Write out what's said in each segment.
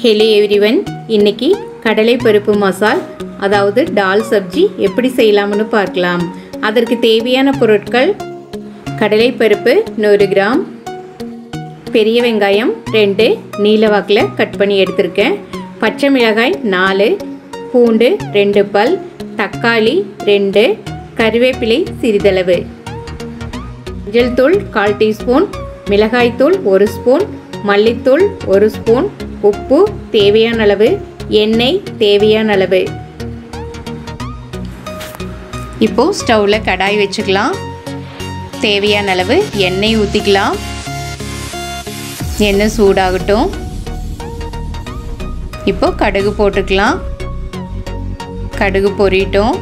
Hello everyone, இன்னைக்கு கடலை பருப்பு மசால் அதாவது டால் சப்ஜி எப்படி செய்யலாம்னு பார்க்கலாம். அதற்கு தேவையான பொருட்கள் கடலை பருப்பு 100 கிராம், பெரிய வெங்காயம் 2 நீல வாக்குல கட் பண்ணி எடுத்துர்க்கேன், பச்சை மிளகாய் 4, பூண்டு 2 பல், தக்காளி 2, கறிவேப்பிலை சிறிதளவு, மஞ்சள் தூள் 1/4 டீஸ்பூன், மிளகாய் தூள் 1 ஸ்பூன், மல்லித்தூள் 1 ஸ்பூன், உப்பு தேவையான அளவு, எண்ணெய் தேவையான அளவு. இப்போ ஸ்டவ்ல கடாய் வச்சுக்கலாம். தேவையான அளவு எண்ணெய் ஊத்திக்கலாம். எண்ணெய் சூடாகட்டும். இப்போ கடுகு போட்டுக்கலாம். கடுகு பொரியட்டும்.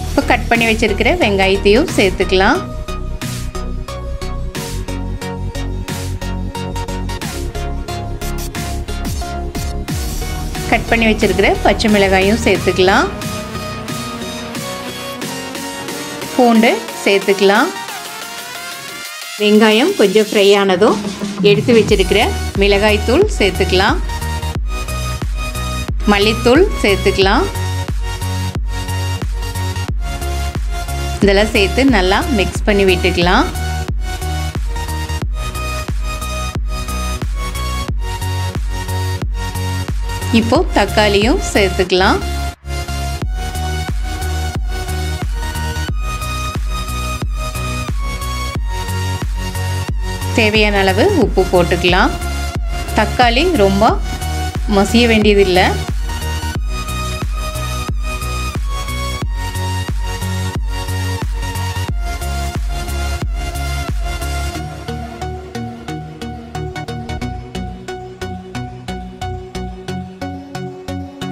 இப்போ கட் பண்ணி வச்சிருக்கிற வெங்காயத்தையும் சேர்த்துக்கலாம். கட் பண்ணி வச்சிருக்கிற பச்சை மிளகாயும் சேர்த்துக்கலாம். பூண்டு சேர்த்துக்கலாம். வெங்காயம் கொஞ்சம் ஃப்ரை ஆனதும் எடுத்து வச்சிருக்கிற மிளகாய் தூள் சேர்த்துக்கலாம். மல்லித்தூள் சேர்த்துக்கலாம். இதெல்லாம் சேர்த்து நல்லா மிக்ஸ் பண்ணி விட்டுக்கலாம். இப்போ தக்காளியும் சேர்த்துக்கலாம். தேவையான அளவு உப்பு போட்டுக்கலாம். தக்காளி ரொம்ப மசிய வேண்டியதில்லை.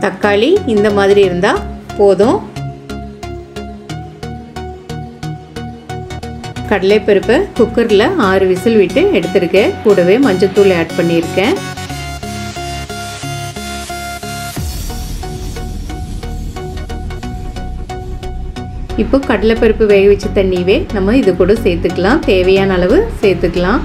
தக்காளி இந்த மாதிரி இருந்தா போதும். கடலை பருப்பு குக்கர்ல 6 விசில் விட்டு எடுத்துருக்கேன். கூடவே மஞ்சள் தூள் ஆட் பண்ணியிருக்கேன். இப்போ கடலை பருப்பு வேக வச்ச தண்ணியவே நம்ம இது கூட சேர்த்துக்கலாம். தேவையான அளவு சேர்த்துக்கலாம்.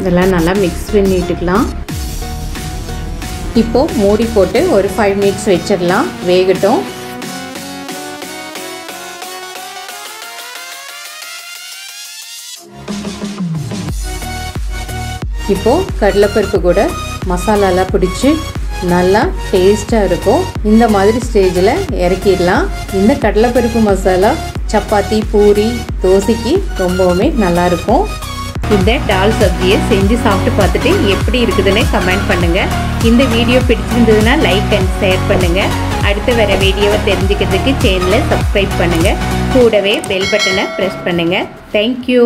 இதெல்லாம் நல்லா மிக்ஸ் பண்ணிட்டுக்கலாம். இப்போ மூடி போட்டு ஒரு 5 மினிட்ஸ் வச்சிடலாம், வேகட்டும். இப்போ கடலைப்பருப்பு கூட மசாலாலாம் பிடிச்சி நல்லா டேஸ்ட்டாக இருக்கும். இந்த மாதிரி ஸ்டேஜில் இறக்கிடலாம். இந்த கடலைப்பருப்பு மசாலா சப்பாத்தி, பூரி, தோசைக்கு ரொம்பவுமே நல்லாயிருக்கும். இந்த டால் சப்ஜியை செஞ்சு சாப்பிட்டு பார்த்துட்டு எப்படி இருக்குதுன்னு கமெண்ட் பண்ணுங்கள். இந்த வீடியோ பிடிச்சிருந்ததுன்னா லைக் அண்ட் ஷேர் பண்ணுங்கள். அடுத்து வர வீடியோவை தெரிஞ்சுக்கிறதுக்கு சேனலை சப்ஸ்கிரைப் பண்ணுங்கள். கூடவே பெல் பட்டனை ப்ரெஸ் பண்ணுங்கள். தேங்க்யூ.